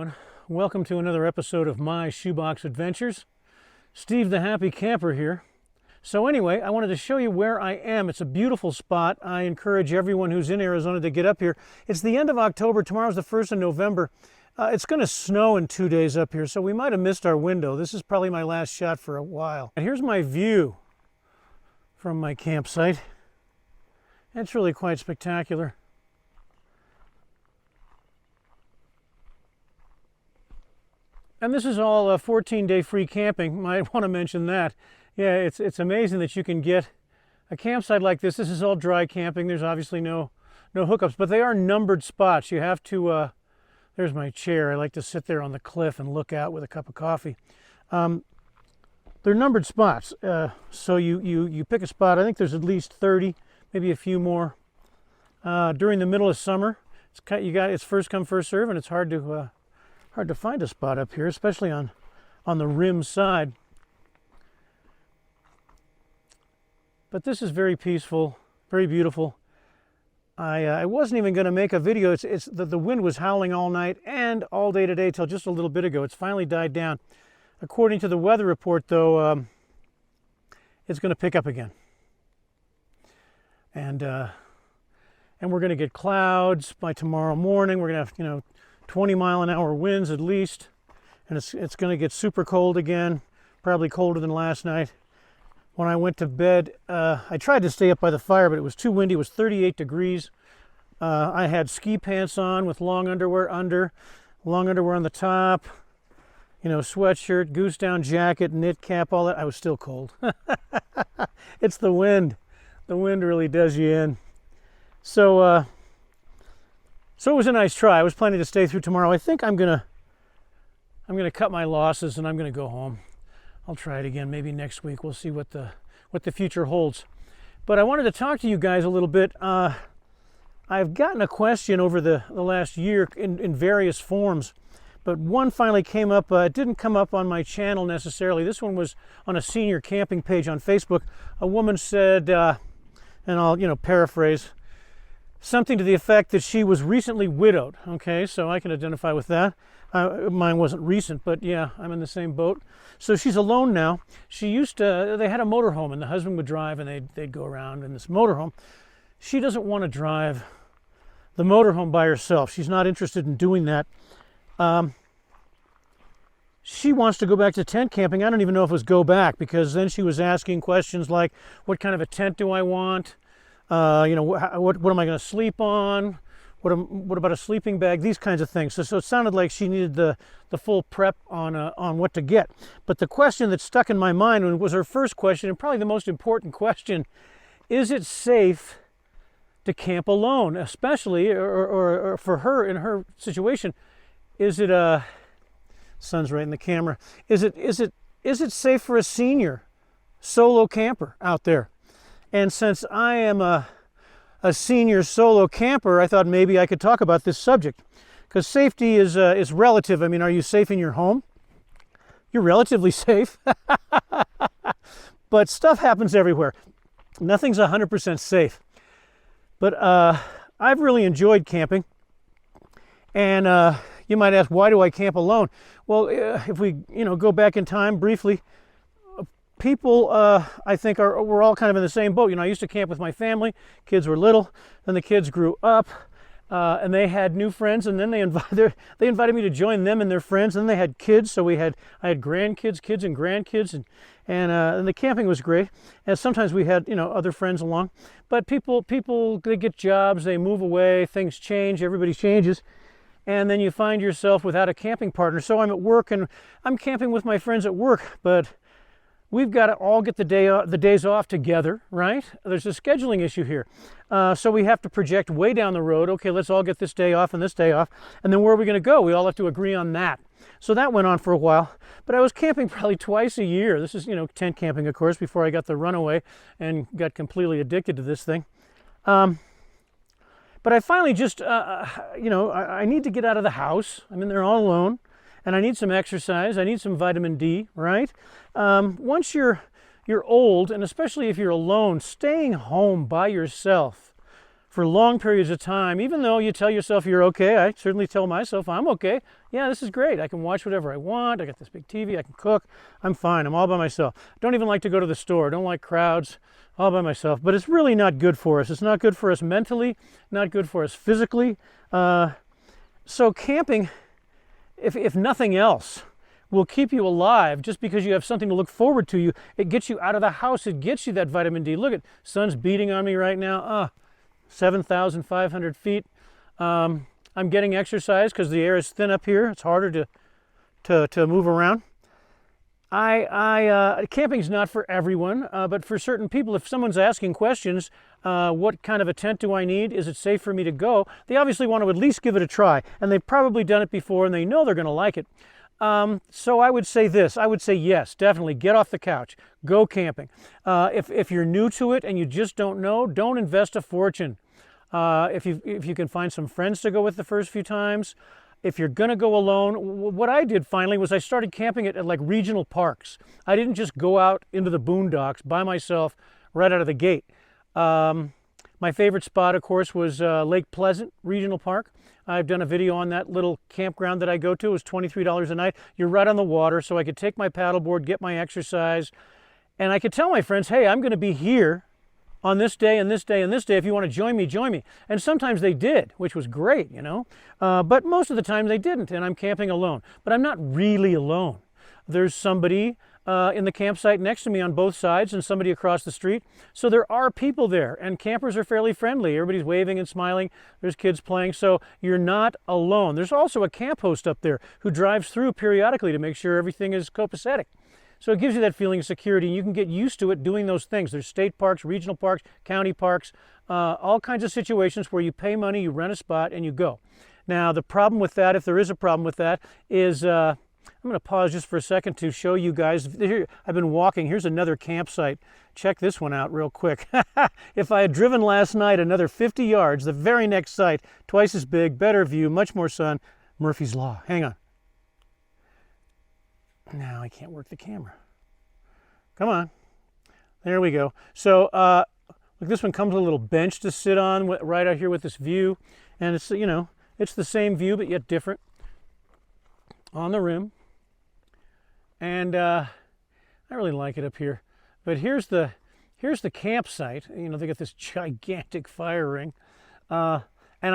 everyone. Welcome to another episode of My Shoebox Adventures. Steve the Happy Camper here. So anyway, I wanted to show you where I am. It's a beautiful spot. I encourage everyone who's in Arizona to get up here. It's the end of October. Tomorrow's the 1st of November. It's going to snow in 2 days up here, so we might have missed our window. This is probably my last shot for a while. And here's my view from my campsite. It's really quite spectacular. And this is all 14-day free camping. Might want to mention that. Yeah, it's amazing that you can get a campsite like this. This is all dry camping. There's obviously no hookups, but they are numbered spots. You have to, there's my chair. I like to sit there on the cliff and look out with a cup of coffee. They're numbered spots. So you pick a spot. I think there's at least 30, maybe a few more. During the middle of summer, it's first come, first serve, and it's hard to find a spot up here, especially on the rim side. But this is very peaceful, very beautiful. I wasn't even going to make a video. It's the wind was howling all night and all day today till just a little bit ago. It's finally died down. According to the weather report, though, it's going to pick up again. And we're going to get clouds by tomorrow morning. We're going to have 20-mile-an-hour winds at least, and it's going to get super cold again, probably colder than last night. When I went to bed, I tried to stay up by the fire, but it was too windy. It was 38 degrees. I had ski pants on with long underwear under, long underwear on the top, sweatshirt, goose down jacket, knit cap, all that. I was still cold. It's the wind. The wind really does you in. So it was a nice try. I was planning to stay through tomorrow. I think I'm gonna cut my losses and I'm gonna go home. I'll try it again maybe next week. We'll see what the future holds. But I wanted to talk to you guys a little bit. I've gotten a question over the last year in various forms, but one finally came up. It didn't come up on my channel necessarily. This one was on a senior camping page on Facebook. A woman said, and I'll paraphrase, something to the effect that she was recently widowed. Okay, so I can identify with that. Mine wasn't recent, but yeah, I'm in the same boat. So she's alone now. They had a motorhome, and the husband would drive, and they'd go around in this motorhome. She doesn't want to drive the motorhome by herself. She's not interested in doing that. She wants to go back to tent camping. I don't even know if it was go back, because then she was asking questions like, what kind of a tent do I want? What am I going to sleep on? What about a sleeping bag? These kinds of things. So it sounded like she needed the full prep on what to get. But the question that stuck in my mind was her first question, and probably the most important question: is it safe to camp alone, especially or for her in her situation? Is it sun's right in the camera? Is it safe for a senior solo camper out there? And since I am a senior solo camper, I thought maybe I could talk about this subject, because safety is relative. I mean, are you safe in your home? You're relatively safe, but stuff happens everywhere. Nothing's 100% safe. But I've really enjoyed camping, and you might ask, why do I camp alone? Well, if we go back in time briefly. People, I think, we're all kind of in the same boat. I used to camp with my family. Kids were little. Then the kids grew up, and they had new friends. And then they invited me to join them and their friends. And then they had kids, so I had grandkids, kids, and grandkids, and the camping was great. And sometimes we had other friends along. But people, they get jobs, they move away, things change, everybody changes. And then you find yourself without a camping partner. So I'm at work and I'm camping with my friends at work, but we've got to all get the days off together, right? There's a scheduling issue here. So we have to project way down the road. Okay, let's all get this day off and this day off. And then where are we going to go? We all have to agree on that. So that went on for a while. But I was camping probably twice a year. This is, tent camping, of course, before I got the runaway and got completely addicted to this thing. But I finally just, I need to get out of the house. I'm in there all alone. And I need some exercise. I need some vitamin D, right? Once you're old, and especially if you're alone, staying home by yourself for long periods of time, even though you tell yourself you're okay. I certainly tell myself I'm okay. Yeah, this is great. I can watch whatever I want. I got this big TV. I can cook. I'm fine. I'm all by myself. Don't even like to go to the store. Don't like crowds. All by myself. But it's really not good for us. It's not good for us mentally, not good for us physically. So camping, if nothing else, will keep you alive just because you have something to look forward to. It gets you out of the house. It gets you that vitamin D. Look at, sun's beating on me right now. 7,500 feet. I'm getting exercise because the air is thin up here. It's harder to move around. Camping's not for everyone, but for certain people, if someone's asking questions, what kind of a tent do I need? Is it safe for me to go? They obviously want to at least give it a try, and they've probably done it before, and they know they're going to like it. So I would say this. I would say yes, definitely get off the couch, go camping. If you're new to it and you just don't know, don't invest a fortune. If you can find some friends to go with the first few times. If you're going to go alone, what I did finally was I started camping at like regional parks. I didn't just go out into the boondocks by myself right out of the gate. My favorite spot, of course, was Lake Pleasant Regional Park. I've done a video on that little campground that I go to. It was $23 a night. You're right on the water, so I could take my paddleboard, get my exercise, and I could tell my friends, hey, I'm going to be here on this day and this day and this day. If you want to join me, join me. And sometimes they did, which was great, you know. But most of the time they didn't, and I'm camping alone. But I'm not really alone. There's somebody in the campsite next to me on both sides and somebody across the street. So there are people there, and campers are fairly friendly. Everybody's waving and smiling. There's kids playing, so you're not alone. There's also a camp host up there who drives through periodically to make sure everything is copacetic. So it gives you that feeling of security, and you can get used to it doing those things. There's state parks, regional parks, county parks, all kinds of situations where you pay money, you rent a spot, and you go. Now, the problem with that, if there is a problem with that, is I'm going to pause just for a second to show you guys. Here, I've been walking. Here's another campsite. Check this one out real quick. If I had driven last night another 50 yards, the very next site, twice as big, better view, much more sun, Murphy's Law. Hang on. Now I can't work the camera. Come on. There we go. So look, this one comes with a little bench to sit on right out here with this view. And it's, you know, it's the same view but yet different on the rim. And I really like it up here. But here's the campsite. You know, they got this gigantic fire ring. And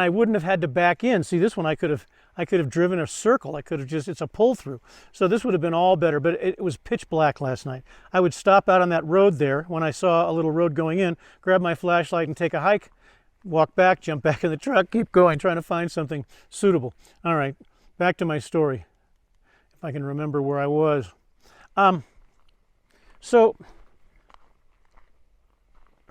I wouldn't have had to back in. See, this one I could have driven a circle. I could have just, it's a pull through. So this would have been all better, but it was pitch black last night. I would stop out on that road there when I saw a little road going in, grab my flashlight and take a hike, walk back, jump back in the truck, keep going, trying to find something suitable. All right, back to my story, if I can remember where I was. So,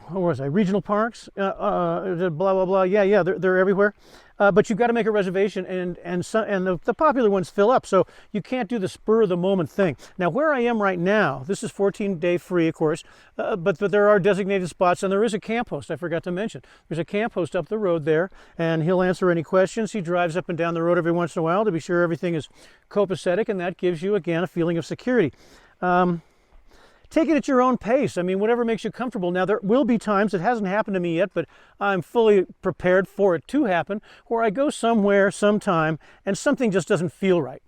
where was I? Regional parks, blah, blah, blah. Yeah, they're everywhere. But you've got to make a reservation, and the popular ones fill up, so you can't do the spur of the moment thing. Now, where I am right now, this is 14-day free, of course, but there are designated spots, and there is a camp host, I forgot to mention. There's a camp host up the road there, and he'll answer any questions. He drives up and down the road every once in a while to be sure everything is copacetic, and that gives you, again, a feeling of security. Take it at your own pace. I mean, whatever makes you comfortable. Now, there will be times, it hasn't happened to me yet, but I'm fully prepared for it to happen, where I go somewhere, sometime, and something just doesn't feel right.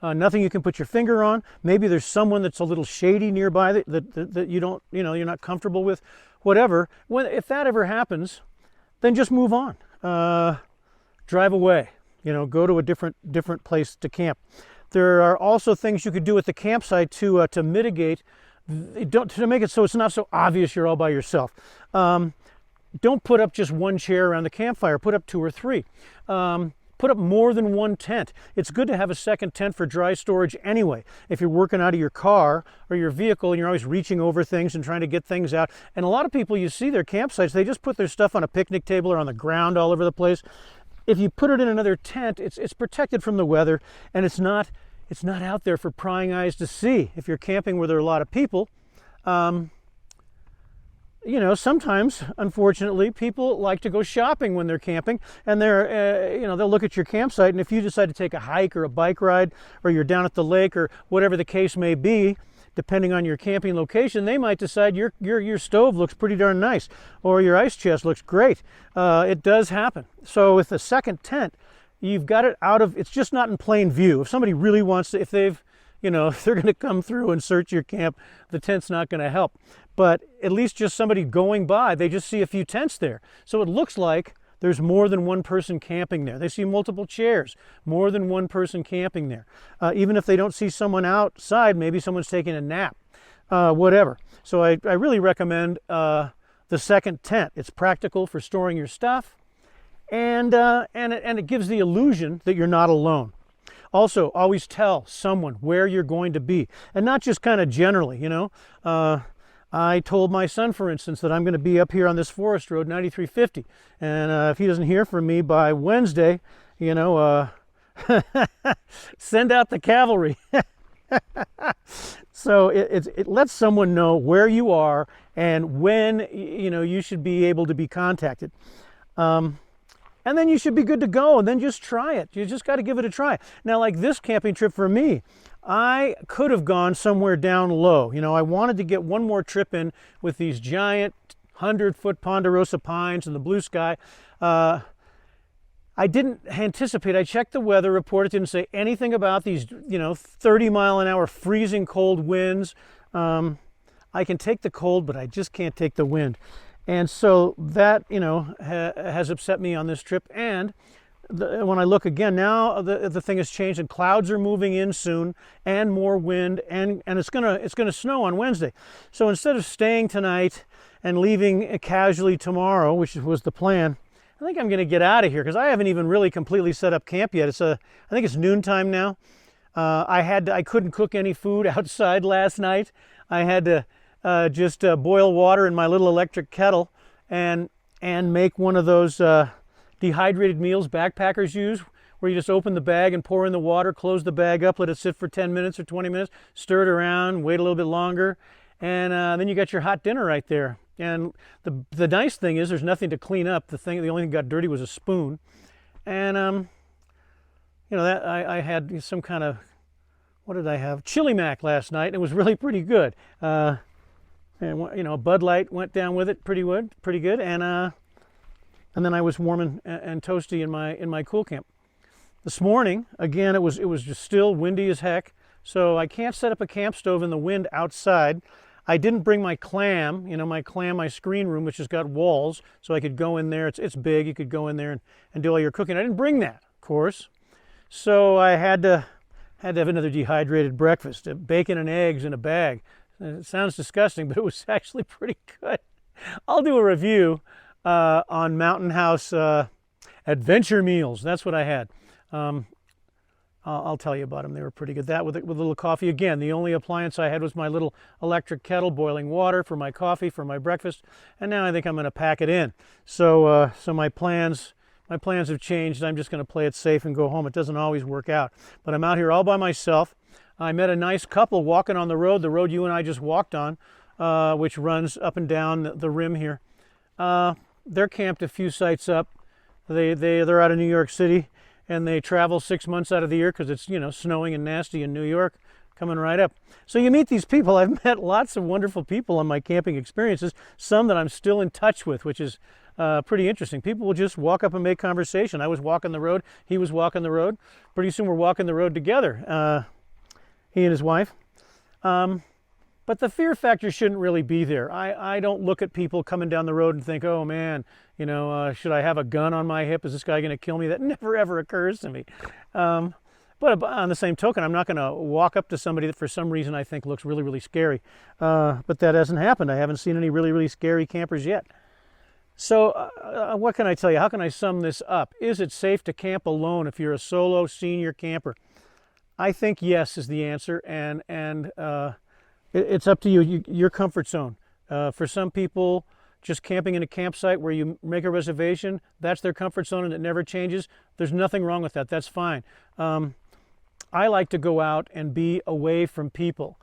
Nothing you can put your finger on. Maybe there's someone that's a little shady nearby that you don't, you know, you're not comfortable with, whatever. If that ever happens, then just move on. Drive away, you know, go to a different place to camp. There are also things you could do at the campsite to mitigate, to make it so it's not so obvious you're all by yourself. Don't put up just one chair around the campfire. Put up 2 or 3. Put up more than one tent. It's good to have a second tent for dry storage anyway. If you're working out of your car or your vehicle and you're always reaching over things and trying to get things out. And a lot of people, you see their campsites, they just put their stuff on a picnic table or on the ground all over the place. If you put it in another tent, it's protected from the weather, and it's not out there for prying eyes to see. If you're camping where there are a lot of people, you know, sometimes, unfortunately, people like to go shopping when they're camping, and they're, you know, they'll look at your campsite, and if you decide to take a hike or a bike ride, or you're down at the lake, or whatever the case may be, depending on your camping location, they might decide your stove looks pretty darn nice, or your ice chest looks great. It does happen. So with the second tent, you've got it out of, it's just not in plain view. If somebody really wants to, if they've, you know, if they're going to come through and search your camp, the tent's not going to help. But at least just somebody going by, they just see a few tents there. So it looks like there's more than one person camping there. They see multiple chairs, more than one person camping there. Even if they don't see someone outside, maybe someone's taking a nap, whatever. So I really recommend the second tent. It's practical for storing your stuff, and it gives the illusion that you're not alone. Also, always tell someone where you're going to be, and not just kind of generally, you know. I told my son, for instance, that I'm going to be up here on this forest road, 9350. And if he doesn't hear from me by Wednesday, you know, send out the cavalry. So it lets someone know where you are and when, you know, you should be able to be contacted. And then you should be good to go, and then just try it. You just got to give it a try. Now, like this camping trip for me, I could have gone somewhere down low. You know, I wanted to get one more trip in with these giant 100-foot ponderosa pines and the blue sky. I didn't anticipate, I checked the weather report, it didn't say anything about these, you know, 30-mile-an-hour freezing cold winds. I can take the cold, but I just can't take the wind. And so that, you know, has upset me on this trip. And when I look again, now the thing has changed, and clouds are moving in soon, and more wind, and it's gonna snow on Wednesday. So instead of staying tonight and leaving casually tomorrow, which was the plan, I think I'm gonna get out of here, because I haven't even really completely set up camp yet. I think it's noontime now. I couldn't cook any food outside last night. I had to just boil water in my little electric kettle and make one of those dehydrated meals backpackers use, where you just open the bag and pour in the water, close the bag up, let it sit for 10 minutes or 20 minutes, stir it around, wait a little bit longer, and then you got your hot dinner right there. And the nice thing is there's nothing to clean up. The only thing that got dirty was a spoon. And you know, that I had some kind of, what did I have? Chili mac last night, and it was really pretty good. And you know, Bud Light went down with it pretty good, and then I was warm and toasty in my cool camp. This morning, again, it was just still windy as heck, so I can't set up a camp stove in the wind outside. I didn't bring my clam, you know, my screen room, which has got walls, so I could go in there. It's big. You could go in there and do all your cooking. I didn't bring that, of course, so I had to have another dehydrated breakfast, bacon and eggs in a bag. It sounds disgusting, but it was actually pretty good. I'll do a review on Mountain House adventure meals. That's what I had. I'll tell you about them. They were pretty good. That with a little coffee. Again, the only appliance I had was my little electric kettle boiling water for my coffee, for my breakfast. And now I think I'm going to pack it in. So my plans have changed. I'm just going to play it safe and go home. It doesn't always work out. But I'm out here all by myself. I met a nice couple walking on the road you and I just walked on, which runs up and down the rim here. They're camped a few sites up. They're out of New York City, and they travel 6 months out of the year because it's, you know, snowing and nasty in New York, coming right up. So you meet these people. I've met lots of wonderful people on my camping experiences, some that I'm still in touch with, which is pretty interesting. People will just walk up and make conversation. I was walking the road, he was walking the road. Pretty soon we're walking the road together, he and his wife. But the fear factor shouldn't really be there. I don't look at people coming down the road and think, oh man, you know, should I have a gun on my hip? Is this guy going to kill me? That never ever occurs to me. But on the same token, I'm not going to walk up to somebody that for some reason I think looks really, really scary. But that hasn't happened. I haven't seen any really, really scary campers yet. So what can I tell you? How can I sum this up? Is it safe to camp alone if you're a solo senior camper? I think yes is the answer, and it's up to you, your comfort zone. For some people, just camping in a campsite where you make a reservation, that's their comfort zone and it never changes. There's nothing wrong with that. That's fine. I like to go out and be away from people.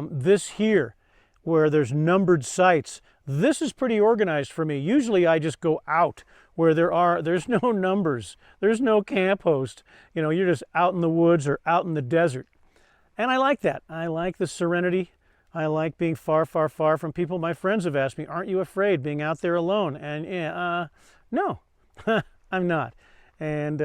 This here, where there's numbered sites, this is pretty organized for me. Usually I just go out where there's no numbers, there's no camp host. You know, you're just out in the woods or out in the desert. And I like that. I like the serenity I like being far, far, far from people. My friends have asked me, aren't you afraid being out there alone? And yeah, no, I'm not. And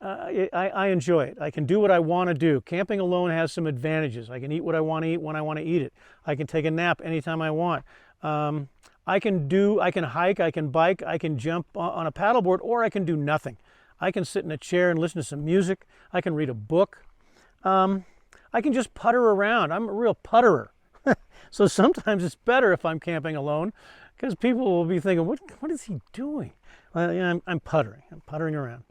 I enjoy it. I can do what I want to do. Camping alone has some advantages. I can eat what I want to eat when I want to eat it. I can take a nap anytime I want. I can hike, I can bike, I can jump on a paddleboard, or I can do nothing. I can sit in a chair and listen to some music. I can read a book. I can just putter around. I'm a real putterer. So sometimes it's better if I'm camping alone, because people will be thinking, what is he doing? Well, yeah, I'm puttering. I'm puttering around.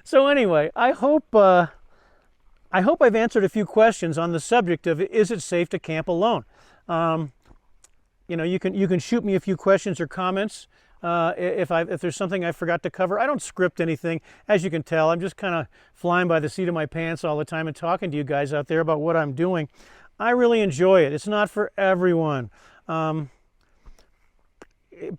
So anyway, I hope I've answered a few questions on the subject of, is it safe to camp alone? You know, you can shoot me a few questions or comments if there's something I forgot to cover. I don't script anything, as you can tell. I'm just kind of flying by the seat of my pants all the time and talking to you guys out there about what I'm doing. I really enjoy it. It's not for everyone.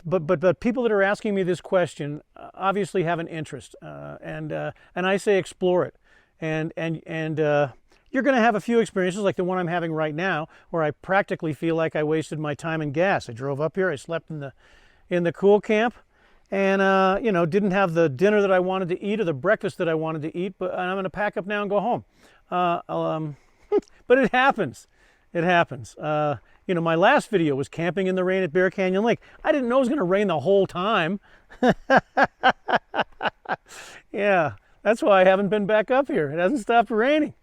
But people that are asking me this question obviously have an interest, and I say explore it, and you're going to have a few experiences like the one I'm having right now, where I practically feel like I wasted my time and gas. I drove up here, I slept in the cool camp, and you know, didn't have the dinner that I wanted to eat or the breakfast that I wanted to eat, but I'm going to pack up now and go home. But it happens. It happens. You know, my last video was camping in the rain at Bear Canyon Lake. I didn't know it was going to rain the whole time. Yeah, that's why I haven't been back up here. It hasn't stopped raining.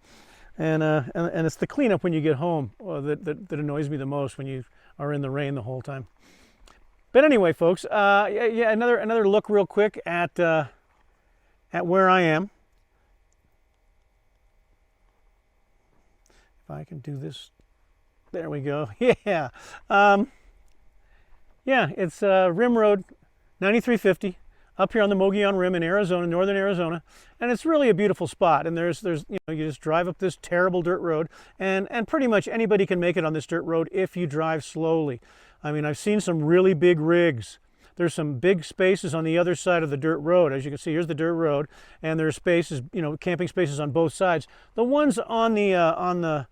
And it's the cleanup when you get home that annoys me the most, when you are in the rain the whole time. But anyway, folks, yeah, another look real quick at where I am. If I can do this. There we go. Yeah. Yeah, it's Rim Road 9350 up here on the Mogollon Rim in Arizona, northern Arizona. And it's really a beautiful spot. And there's you know, you just drive up this terrible dirt road, and pretty much anybody can make it on this dirt road if you drive slowly. I mean, I've seen some really big rigs. There's some big spaces on the other side of the dirt road. As you can see, here's the dirt road, and there are spaces, you know, camping spaces on both sides. The ones on the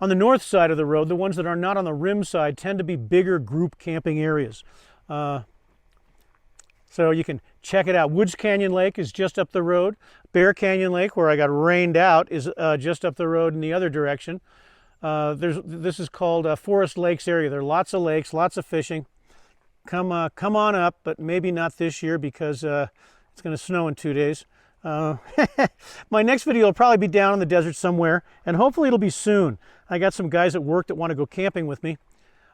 north side of the road, the ones that are not on the rim side, tend to be bigger group camping areas. So you can check it out. Woods Canyon Lake is just up the road. Bear Canyon Lake, where I got rained out, is just up the road in the other direction. This is called Forest Lakes area. There are lots of lakes, lots of fishing. Come on up, but maybe not this year, because it's going to snow in 2 days. My next video will probably be down in the desert somewhere, and hopefully it'll be soon. I got some guys at work that want to go camping with me.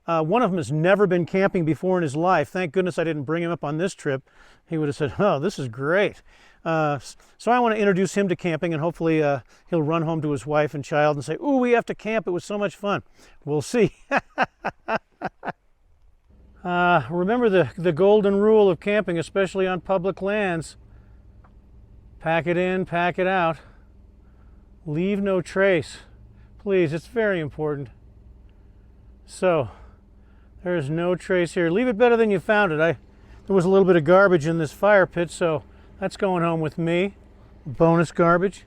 One of them has never been camping before in his life. Thank goodness I didn't bring him up on this trip. He would have said, oh, this is great. So I want to introduce him to camping, and hopefully he'll run home to his wife and child and say, ooh, we have to camp. It was so much fun. We'll see. Remember the golden rule of camping, especially on public lands. Pack it in, pack it out. Leave no trace. Please, it's very important. So, there's no trace here. Leave it better than you found it. There was a little bit of garbage in this fire pit, so that's going home with me. Bonus garbage.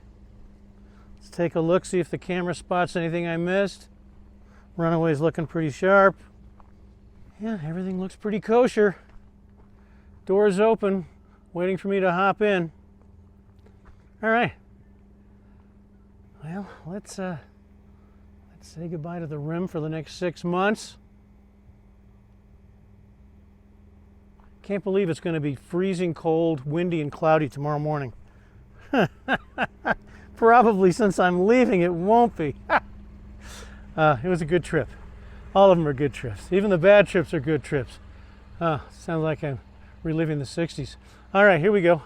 Let's take a look, see if the camera spots anything I missed. Runaway's looking pretty sharp. Yeah, everything looks pretty kosher. Door's open, waiting for me to hop in. All right. Well, let's say goodbye to the rim for the next 6 months. Can't believe it's going to be freezing cold, windy, and cloudy tomorrow morning. Probably since I'm leaving, it won't be. It was a good trip. All of them are good trips. Even the bad trips are good trips. Sounds like I'm reliving the 60s. All right, here we go.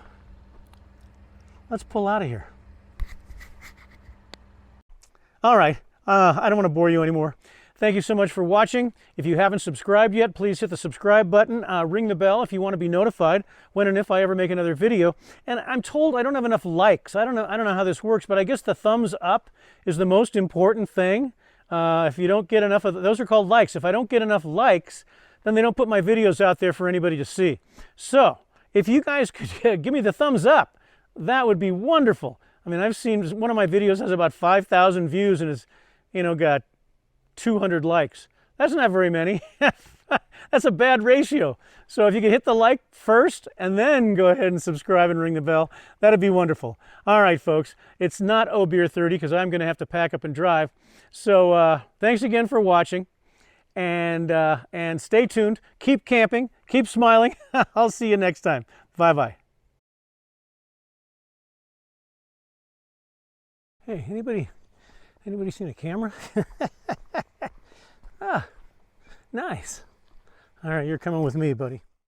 Let's pull out of here. All right, I don't want to bore you anymore. Thank you so much for watching. If you haven't subscribed yet, please hit the subscribe button. Ring the bell if you want to be notified when and if I ever make another video. And I'm told I don't have enough likes. I don't know how this works, but I guess the thumbs up is the most important thing. If you don't get enough of those, are called likes. If I don't get enough likes, then they don't put my videos out there for anybody to see. So if you guys could give me the thumbs up, that would be wonderful. I mean, I've seen one of my videos has about 5,000 views and it's, got 200 likes. That's not very many. That's a bad ratio. So if you could hit the like first and then go ahead and subscribe and ring the bell, that'd be wonderful. All right, folks, it's not Oh Beer 30 because I'm going to have to pack up and drive. So thanks again for watching, and stay tuned. Keep camping. Keep smiling. I'll see you next time. Bye-bye. Hey, anybody seen a camera? Ah, nice. All right, you're coming with me, buddy.